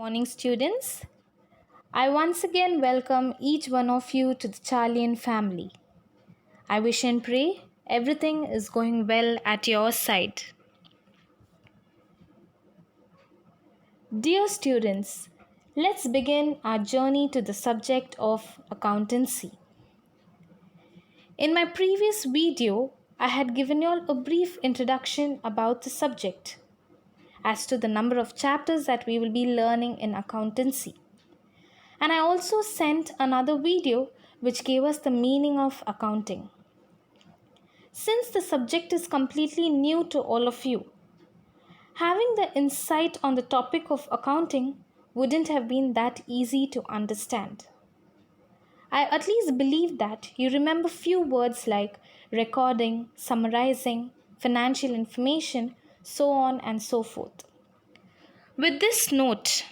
Morning, students. I once again welcome each one of you to the Charlian family. I wish and pray everything is going well at your side. Dear students, let's begin our journey to the subject of accountancy. In my previous video, I had given you all a brief introduction about the subject as to the number of chapters that we will be learning in accountancy. And I also sent another video which gave us the meaning of accounting. Since the subject is completely new to all of you, having the insight on the topic of accounting wouldn't have been that easy to understand. I at least believe that you remember few words like recording, summarizing, financial information, so on and so forth. With this note,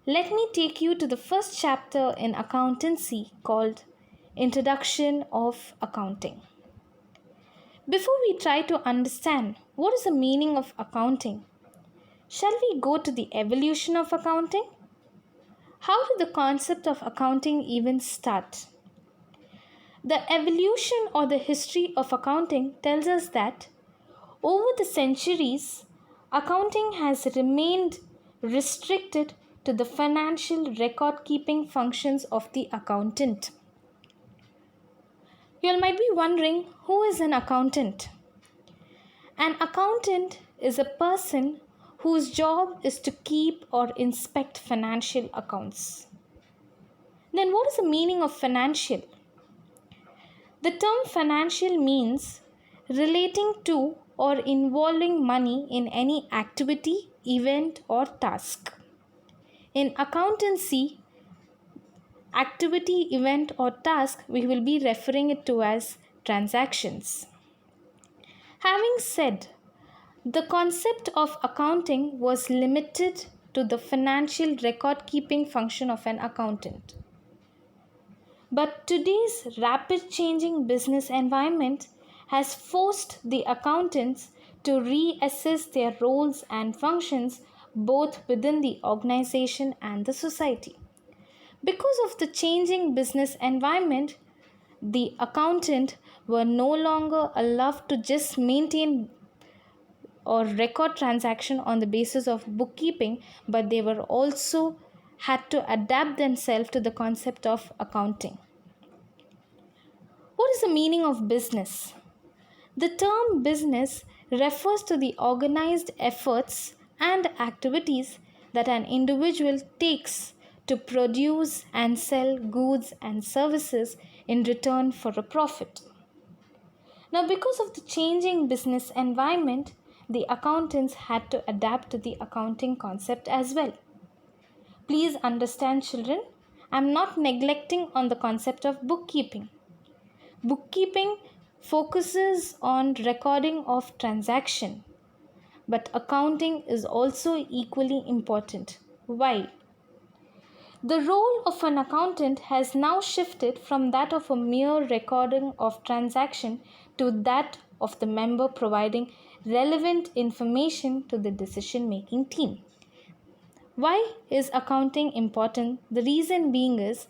let me take you to the first chapter in accountancy called Introduction of Accounting. Before we try to understand what is the meaning of accounting, shall we go to the evolution of accounting? How did the concept of accounting even start? The evolution or the history of accounting tells us that over the centuries, accounting has remained restricted to the financial record keeping functions of the accountant. You all might be wondering, who is an accountant? An accountant is a person whose job is to keep or inspect financial accounts. Then, what is the meaning of financial? The term financial means relating to or involving money in any activity, event, or task. In accountancy, activity, event, or task, we will be referring it to as transactions. Having said, the concept of accounting was limited to the financial record keeping function of an accountant. But today's rapid changing business environment has forced the accountants to reassess their roles and functions both within the organization and the society. Because of the changing business environment, the accountant were no longer allowed to just maintain or record transaction on the basis of bookkeeping, but they were also had to adapt themselves to the concept of accounting. What is the meaning of business? The term business refers to the organized efforts and activities that an individual takes to produce and sell goods and services in return for a profit. Now, because of the changing business environment, the accountants had to adapt to the accounting concept as well. Please understand, children, I am not neglecting on the concept of bookkeeping. Bookkeeping focuses on recording of transaction, but accounting is also equally important. Why? The role of an accountant has now shifted from that of a mere recording of transaction to that of the member providing relevant information to the decision making team. Why is accounting important? The reason being is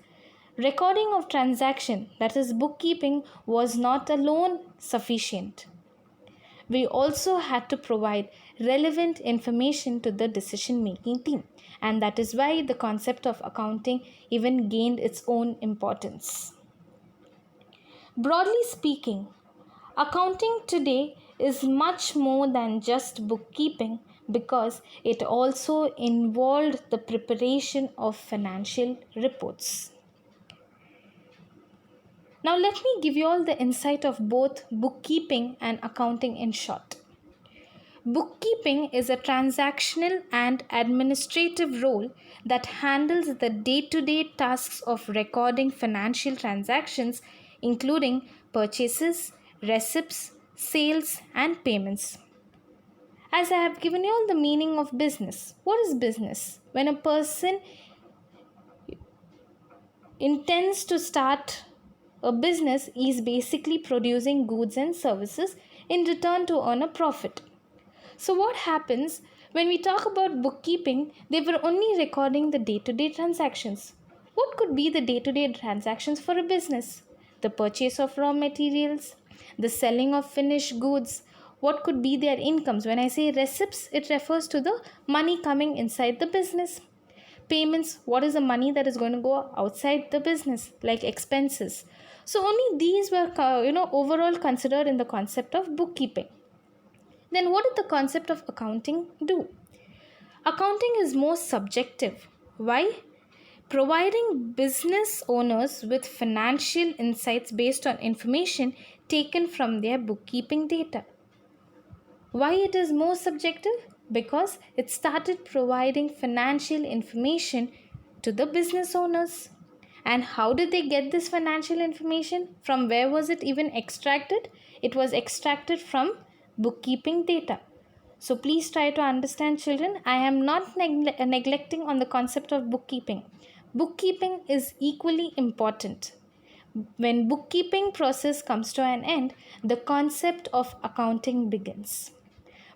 recording of transaction, that is bookkeeping, was not alone sufficient. We also had to provide relevant information to the decision making team, and that is why the concept of accounting even gained its own importance. Broadly speaking, accounting today is much more than just bookkeeping because it also involved the preparation of financial reports. Now, let me give you all the insight of both bookkeeping and accounting in short. Bookkeeping is a transactional and administrative role that handles the day-to-day tasks of recording financial transactions, including purchases, receipts, sales, and payments. As I have given you all the meaning of business, what is business? When a person intends to start a business, is basically producing goods and services in return to earn a profit. So what happens When we talk about bookkeeping, they were only recording the day-to-day transactions. What could be the day-to-day transactions for a business? The purchase of raw materials, the selling of finished goods. What could be their incomes? When I say receipts, it refers to the money coming inside the business. Payments, what is the money that is going to go outside the business, like expenses. So only these were overall considered in the concept of bookkeeping. Then what did the concept of accounting do? Accounting is more subjective. Why? Providing business owners with financial insights based on information taken from their bookkeeping data. Why it is more subjective? Because it started providing financial information to the business owners. And how did they get this financial information? From where was it even extracted? It was extracted from bookkeeping data. So please try to understand, children. I am not neglecting on the concept of bookkeeping. Bookkeeping is equally important. When bookkeeping process comes to an end, the concept of accounting begins.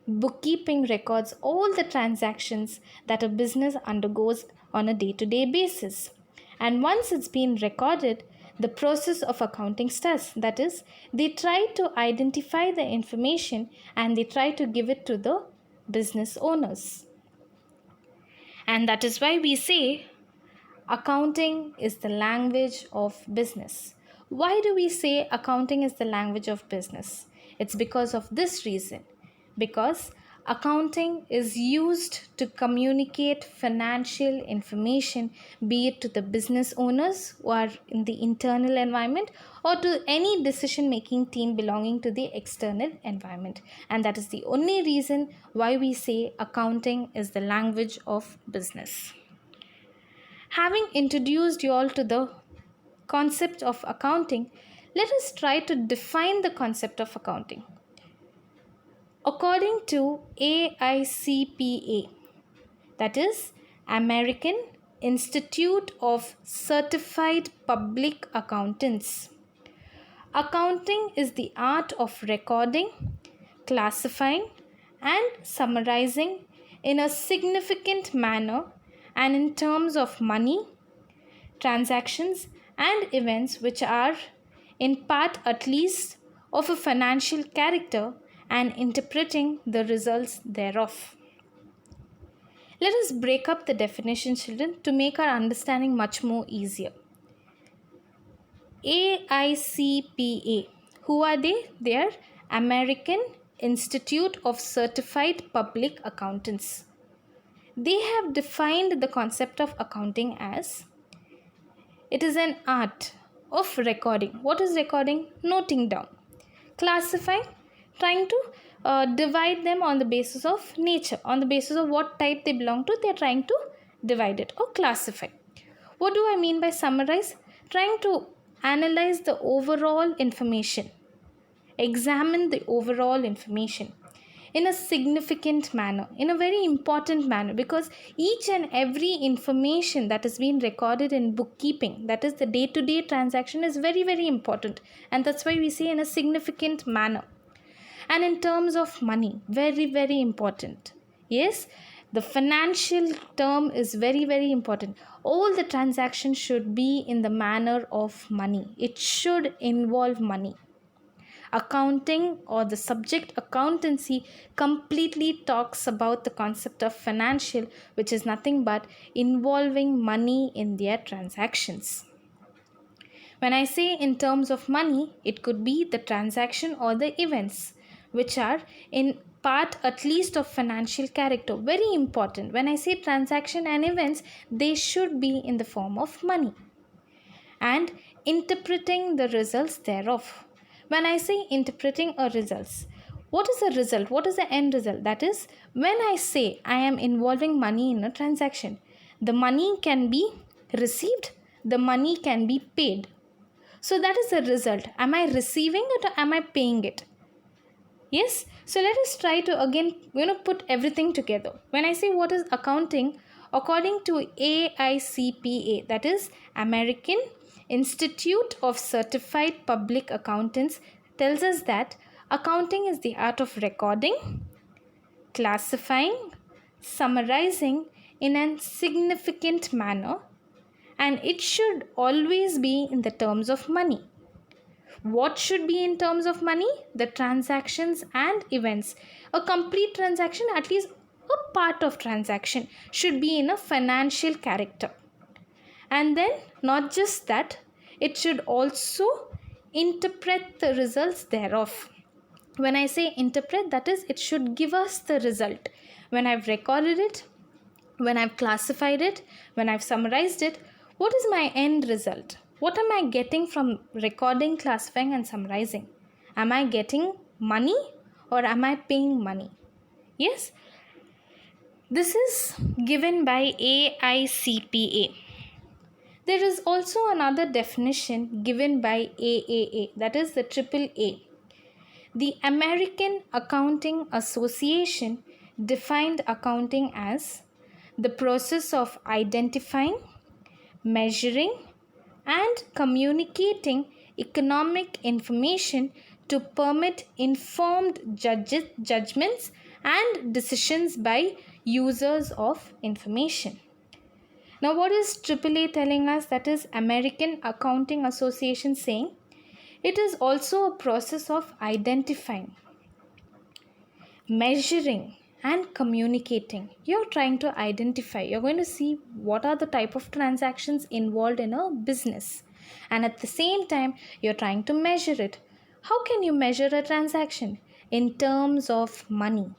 Bookkeeping records all the transactions that a business undergoes on a day-to-day basis. And once it's been recorded, the process of accounting starts. That is, they try to identify the information and they try to give it to the business owners. And that is why we say accounting is the language of business. Why do we say accounting is the language of business? It's because of this reason. Because accounting is used to communicate financial information, be it to the business owners who are in the internal environment or to any decision-making team belonging to the external environment. And that is the only reason why we say accounting is the language of business. Having introduced you all to the concept of accounting, let us try to define the concept of accounting. According to AICPA, that is American Institute of Certified Public Accountants, accounting is the art of recording, classifying, and summarizing in a significant manner and in terms of money, transactions, and events which are, in part at least, of a financial character and interpreting the results thereof. Let us break up the definition, children, to make our understanding much more easier. AICPA. Who are they? They are American Institute of Certified Public Accountants. They have defined the concept of accounting as it is an art of recording. What is recording? Noting down. Classifying, trying to divide them on the basis of nature, on the basis of what type they belong to, they are trying to divide it or classify. What do I mean by summarize? Trying to analyze the overall information, examine the overall information in a significant manner, in a very important manner, because each and every information that is being recorded in bookkeeping, that is the day-to-day transaction, is very, very important. And that's why we say in a significant manner. And in terms of money, very, very important. Yes, the financial term is very, very important. All the transactions should be in the manner of money. It should involve money. Accounting or the subject accountancy completely talks about the concept of financial, which is nothing but involving money in their transactions. When I say in terms of money, it could be the transaction or the events which are in part at least of financial character. Very important. When I say transaction and events, they should be in the form of money. And interpreting the results thereof. When I say interpreting a results, what is the result? What is the end result? That is, when I say I am involving money in a transaction, the money can be received, the money can be paid. So that is the result. Am I receiving it or am I paying it? Yes. So let us try to again, put everything together. When I say what is accounting, according to AICPA, that is American Institute of Certified Public Accountants, tells us that accounting is the art of recording, classifying, summarizing in a significant manner, and it should always be in the terms of money. What should be in terms of money? The transactions and events. A complete transaction, at least a part of transaction, should be in a financial character. And then, not just that, it should also interpret the results thereof. When I say interpret, that is, it should give us the result. When I've recorded it, when I've classified it, when I've summarized it, what is my end result? What am I getting from recording, classifying, and summarizing? Am I getting money or am I paying money? Yes, this is given by AICPA. There is also another definition given by AAA, that is the AAA. The American Accounting Association defined accounting as the process of identifying, measuring, and communicating economic information to permit informed judgments and decisions by users of information. Now, what is AAA telling us? That is American Accounting Association saying it is also a process of identifying, measuring, and communicating. You're trying to identify, you're going to see what are the type of transactions involved in a business, and at the same time you're trying to measure it. How can you measure a transaction? In terms of money.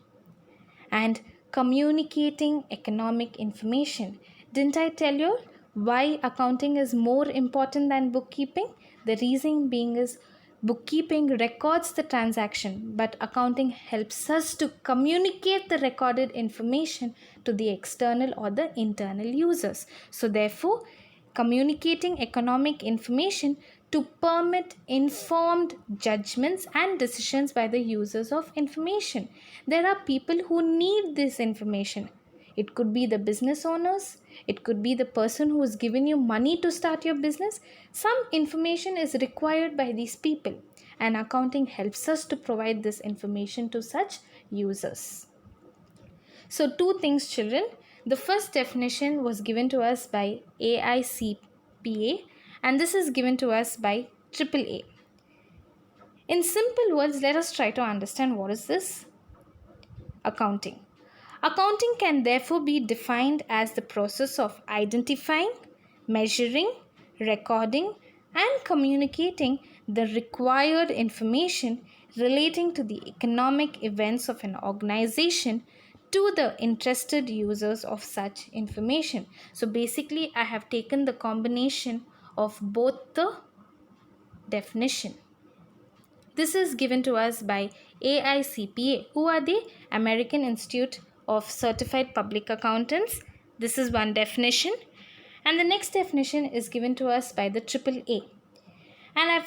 And communicating economic information. Didn't I tell you why accounting is more important than bookkeeping? The reason being is bookkeeping records the transaction, but accounting helps us to communicate the recorded information to the external or the internal users. So therefore, communicating economic information to permit informed judgments and decisions by the users of information. There are people who need this information. It could be the business owners, it could be the person who has given you money to start your business. Some information is required by these people, and accounting helps us to provide this information to such users. So, two things, children. The first definition was given to us by AICPA, and this is given to us by AAA. In simple words, let us try to understand what is this accounting. Accounting can therefore be defined as the process of identifying, measuring, recording, and communicating the required information relating to the economic events of an organization to the interested users of such information. So basically, I have taken the combination of both the definition. This is given to us by AICPA. Who are they? American Institute of Certified Public Accountants. This is one definition. And the next definition is given to us by the AAA. And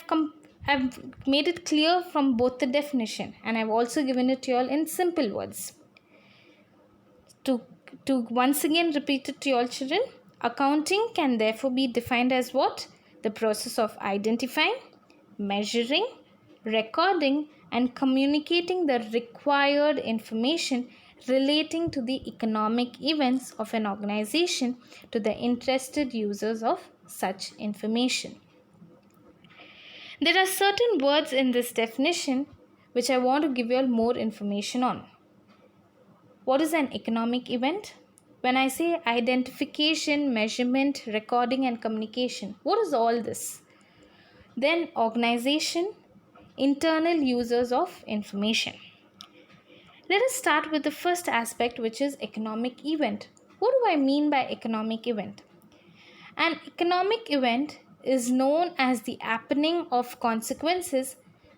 I've made it clear from both the definition, and I've also given it to you all in simple words. To once again repeat it to you all, children. Accounting can therefore be defined as what? The process of identifying, measuring, recording, and communicating the required information relating to the economic events of an organization to the interested users of such information. There are certain words in this definition which I want to give you all more information on. What is an economic event? When I say identification, measurement, recording, and communication, what is all this? Then organization, internal users of information. Let us start with the first aspect, which is economic event. What do I mean by economic event? An economic event is known as the happening of consequences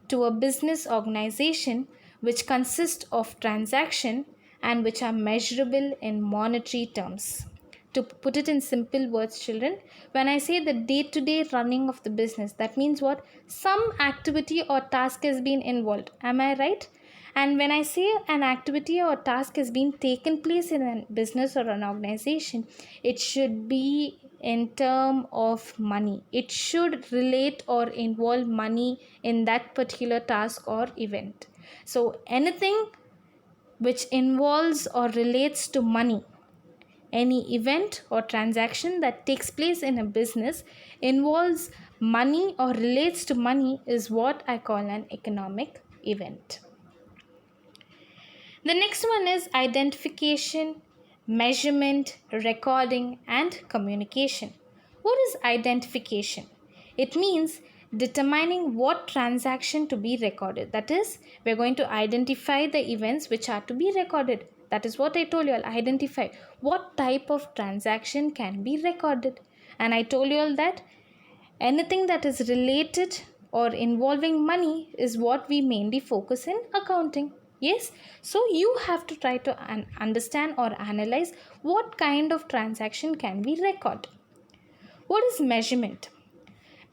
to a business organization which consist of transaction and which are measurable in monetary terms. To put it in simple words, children, when I say the day-to-day running of the business, that means what? Some activity or task has been involved. Am I right? And when I say an activity or task has been taken place in a business or an organization, it should be in term of money. It should relate or involve money in that particular task or event. So anything which involves or relates to money. Any event or transaction that takes place in a business involves money or relates to money is what I call an economic event. The next one is identification, measurement, recording, and communication. What is identification? It means determining what transaction to be recorded. That is, we're going to identify the events which are to be recorded. That is what I told you all. Identify what type of transaction can be recorded. And I told you all that anything that is related or involving money is what we mainly focus in accounting. Yes, so you have to try to understand or analyze what kind of transaction can we record. What is measurement?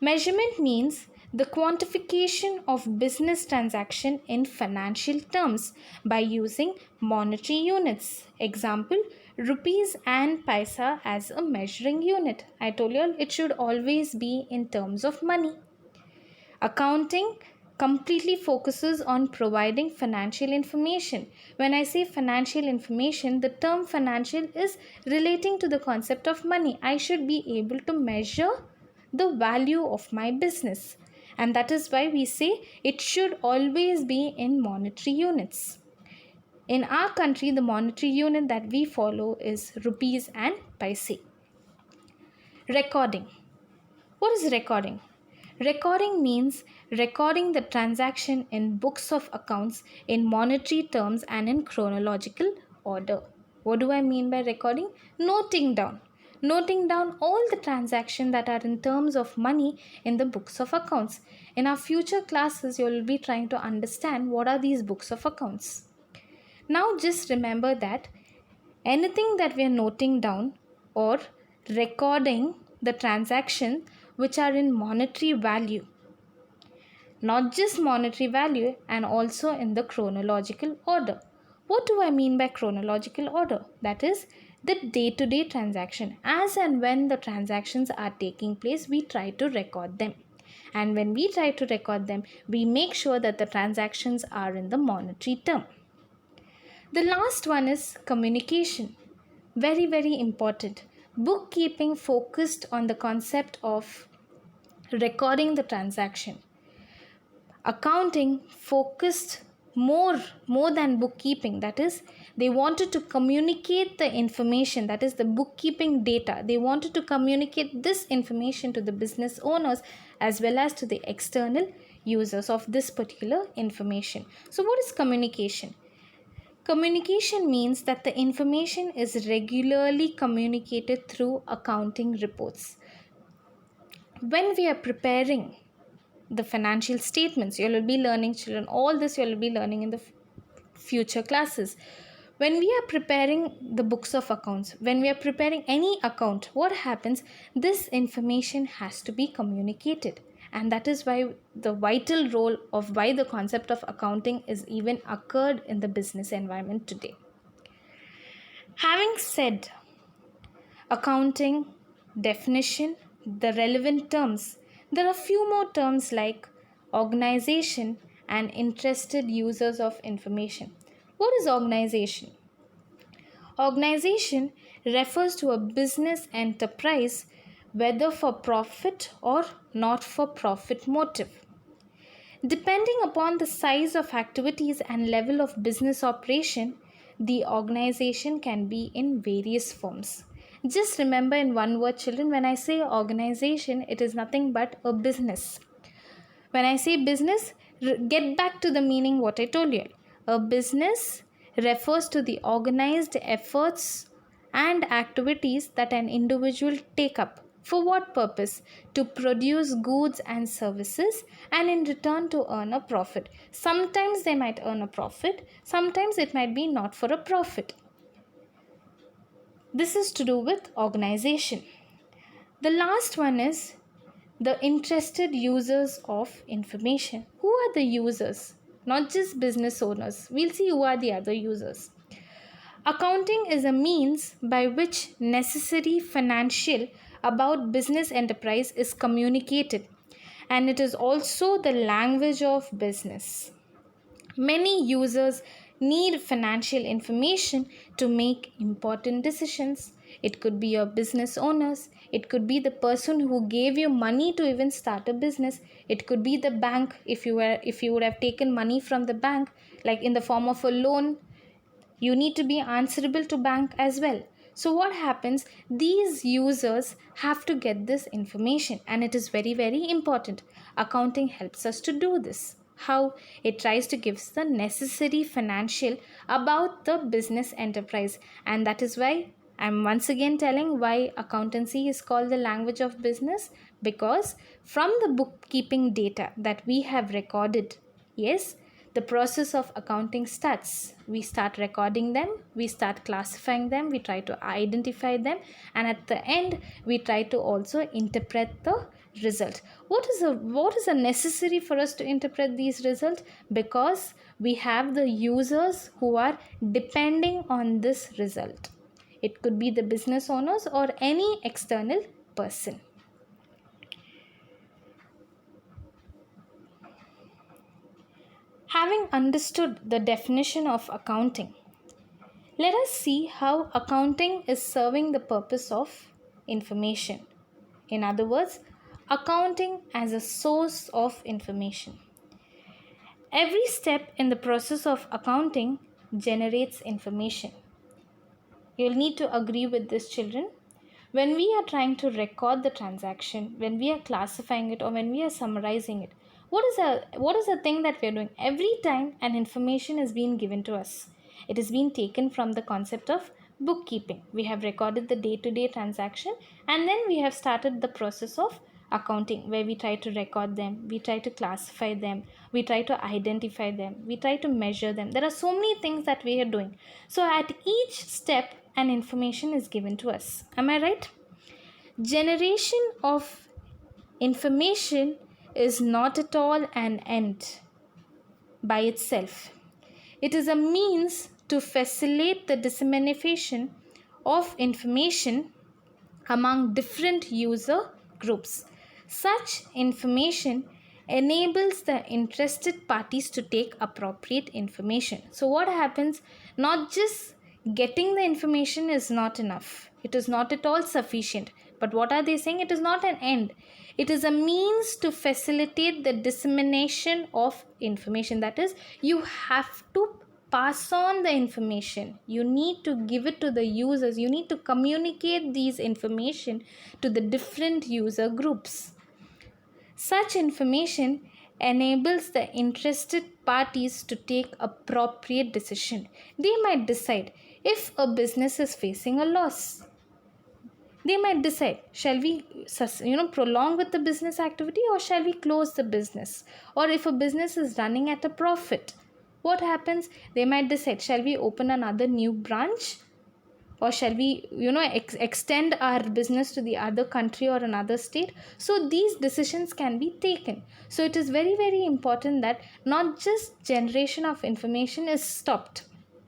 Measurement means the quantification of business transaction in financial terms by using monetary units. Example, rupees and paisa as a measuring unit. I told you it should always be in terms of money. Accounting completely focuses on providing financial information. When I say financial information, the term financial is relating to the concept of money. I should be able to measure the value of my business, and that is why we say it should always be in monetary units. In our country, the monetary unit that we follow is rupees and paise. Recording. What is recording? Recording means recording the transaction in books of accounts in monetary terms and in chronological order. What do I mean by recording? Noting down. Noting down all the transactions that are in terms of money in the books of accounts. In our future classes, you will be trying to understand what are these books of accounts. Now just remember that anything that we are noting down or recording the transaction which are in monetary value, not just monetary value, and also in the chronological order. What do I mean by chronological order? That is the day-to-day transaction. As and when the transactions are taking place, we try to record them. And when we try to record them, we make sure that the transactions are in the monetary term. The last one is communication. Very, very important. Bookkeeping focused on the concept of recording the transaction. Accounting focused more than bookkeeping. That is, they wanted to communicate the information, that is the bookkeeping data. They wanted to communicate this information to the business owners as well as to the external users of this particular information. So what is communication? Communication means that the information is regularly communicated through accounting reports. When we are preparing the financial statements, you will be learning, children, all this you will be learning in the future classes. When we are preparing the books of accounts, when we are preparing any account, what happens? This information has to be communicated. And that is why the vital role of why the concept of accounting is even occurred in the business environment today. Having said accounting, definition, the relevant terms, there are few more terms like organization and interested users of information. What is organization? Organization refers to a business enterprise, whether for profit or not for profit motive. Depending upon the size of activities and level of business operation, the organization can be in various forms. Just remember in one word, children, when I say organization, it is nothing but a business. When I say business, get back to the meaning what I told you. A business refers to the organized efforts and activities that an individual take up. For what purpose? To produce goods and services and in return to earn a profit. Sometimes they might earn a profit, sometimes it might be not for a profit. This is to do with organization. The last one is the interested users of information. Who are the users? Not just business owners. We'll see who are the other users. Accounting is a means by which necessary financial about business enterprise is communicated, and it is also the language of business. Many users need financial information to make important decisions. It could be your business owners, it could be the person who gave you money to even start a business, it could be the bank, if you would have taken money from the bank, like in the form of a loan, you need to be answerable to bank as well. So what happens, these users have to get this information, and it is very very important. Accounting helps us to do this. How? It tries to give the necessary financial about the business enterprise, and that is why I'm once again telling why accountancy is called the language of business, because from the bookkeeping data that we have recorded, yes, the process of accounting starts. We start recording them, we start classifying them, we try to identify them, and at the end we try to also interpret the result. What is a necessary for us to interpret these results? Because we have the users who are depending on this result. It could be the business owners or any external person. Having understood the definition of accounting, let us see how accounting is serving the purpose of information. In other words, accounting as a source of information. Every step in the process of accounting generates information. You'll need to agree with this, children. When we are trying to record the transaction, when we are classifying it, or when we are summarizing it, what is the thing that we are doing? Every time an information is being given to us, it is being taken from the concept of bookkeeping. We have recorded the day-to-day transaction, and then we have started the process of accounting, where we try to record them, we try to classify them, we try to identify them, we try to measure them. There are so many things that we are doing. So at each step an information is given to us. Am I right? Generation of information is not at all an end by itself. It is a means to facilitate the dissemination of information among different user groups. Such information enables the interested parties to take appropriate information. So what happens? Not just getting the information is not enough. It is not at all sufficient. But what are they saying? It is not an end. It is a means to facilitate the dissemination of information. That is, you have to pass on the information. You need to give it to the users. You need to communicate these information to the different user groups. Such information enables the interested parties to take appropriate decision. They might decide if a business is facing a loss. They might decide, shall we prolong with the business activity, or shall we close the business? Or if a business is running at a profit, what happens? They might decide, shall we open another new branch, or shall we extend our business to the other country or another state? So these decisions can be taken. So it is very very important that not just generation of information is stopped.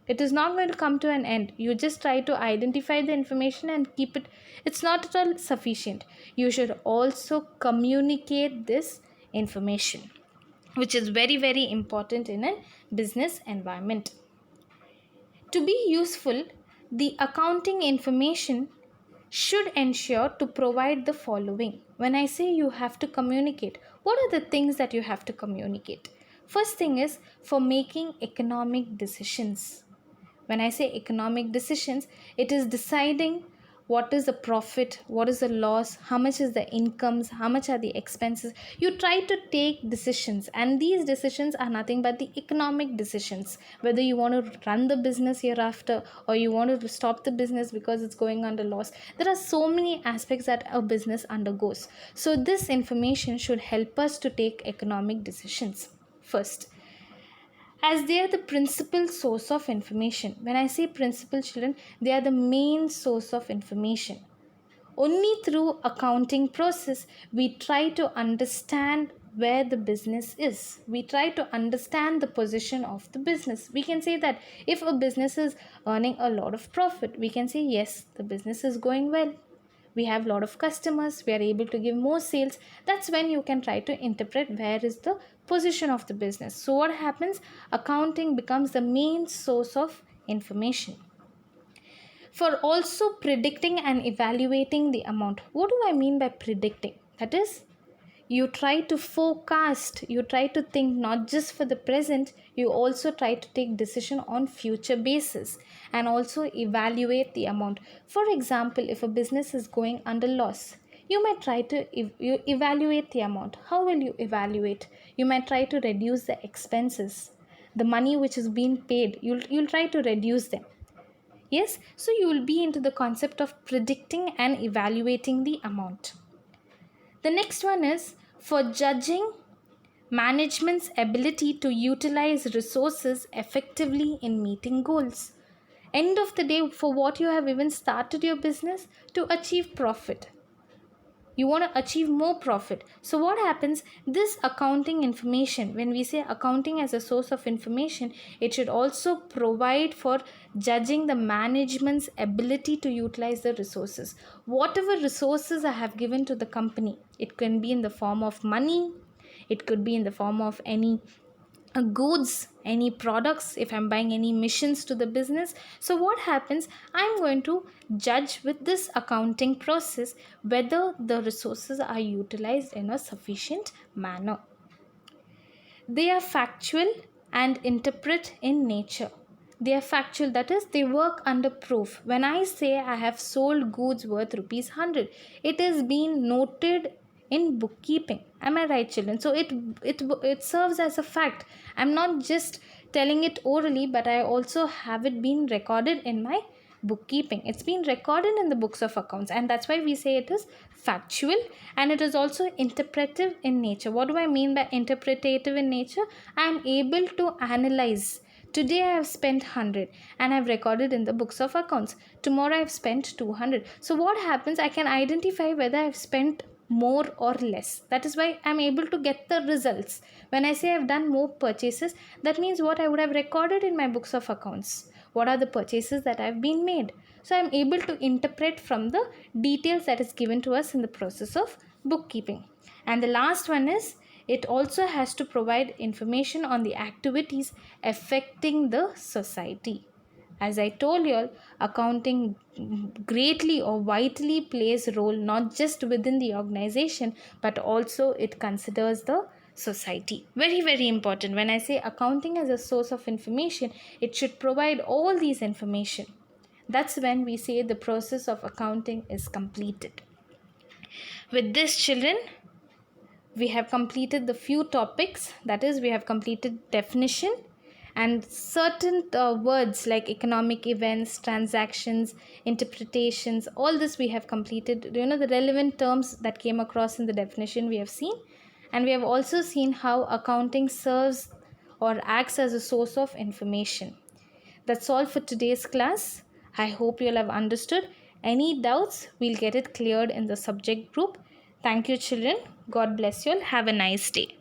It is not going to come to an end. You just try to identify the information and keep it. It's not at all sufficient. You should also communicate this information, which is very very important in a business environment. To be useful, the accounting information should ensure to provide the following. When I say you have to communicate, what are the things that you have to communicate? First thing is for making economic decisions. When I say economic decisions, it is deciding what is the profit, what is the loss, how much is the incomes, how much are the expenses. You try to take decisions, and these decisions are nothing but the economic decisions. Whether you want to run the business hereafter, or you want to stop the business because it's going under loss. There are so many aspects that a business undergoes. So this information should help us to take economic decisions first, as they are the principal source of information. When I say principal, children, they are the main source of information. Only through accounting process we try to understand where the business is. We try to understand the position of the business. We can say that if a business is earning a lot of profit, we can say yes, the business is going well. we have a lot of customers, we are able to give more sales. That's when you can try to interpret where is the position of the business. So what happens? Accounting becomes the main source of information for also predicting and evaluating the amount. What do I mean by predicting? That is, you try to forecast, you try to think not just for the present, you also try to take decision on future basis and also evaluate the amount. For example, if a business is going under loss, you might try to you evaluate the amount. How will you evaluate? You might try to reduce the expenses, the money which is being paid, you'll try to reduce them. Yes, so you will be into the concept of predicting and evaluating the amount. The next one is for judging management's ability to utilize resources effectively in meeting goals. End of the day, for what you have even started your business, to achieve profit. You want to achieve more profit. So what happens? This accounting information, when we say accounting as a source of information, it should also provide for judging the management's ability to utilize the resources. Whatever resources I have given to the company, it can be in the form of money, it could be in the form of any goods, any products, if I'm buying any missions to the business. So what happens? I'm going to judge with this accounting process whether the resources are utilized in a sufficient manner. They are factual and interpret in nature. They are factual, that is, they work under proof. When I say I have sold goods worth rupees 100, it is being noted in bookkeeping. Am I right, children? So it serves as a fact. I'm not just telling it orally, but I also have it being recorded in my bookkeeping. It's been recorded in the books of accounts, and that's why we say it is factual, and it is also interpretive in nature. What do I mean by interpretative in nature? I am able to analyze. Today I have spent 100 and I have recorded in the books of accounts. Tomorrow I have spent 200. So what happens? I can identify whether I have spent more or less. That is why I am able to get the results. When I say I have done more purchases, that means what I would have recorded in my books of accounts. What are the purchases that have been made? So I am able to interpret from the details that is given to us in the process of bookkeeping. And the last one is, it also has to provide information on the activities affecting the society. As I told you all, accounting greatly or vitally plays a role not just within the organization, but also it considers the society. Very, very important. When I say accounting as a source of information, it should provide all these information. That's when we say the process of accounting is completed. With this, children, we have completed the few topics. That is, we have completed definition and certain words like economic events, transactions, interpretations. All this we have completed. The relevant terms that came across in the definition we have seen, and we have also seen how accounting serves or acts as a source of information. That's all for today's class. I hope you'll have understood. Any doubts, we'll get it cleared in the subject group. Thank you, children. God bless you all. Have a nice day.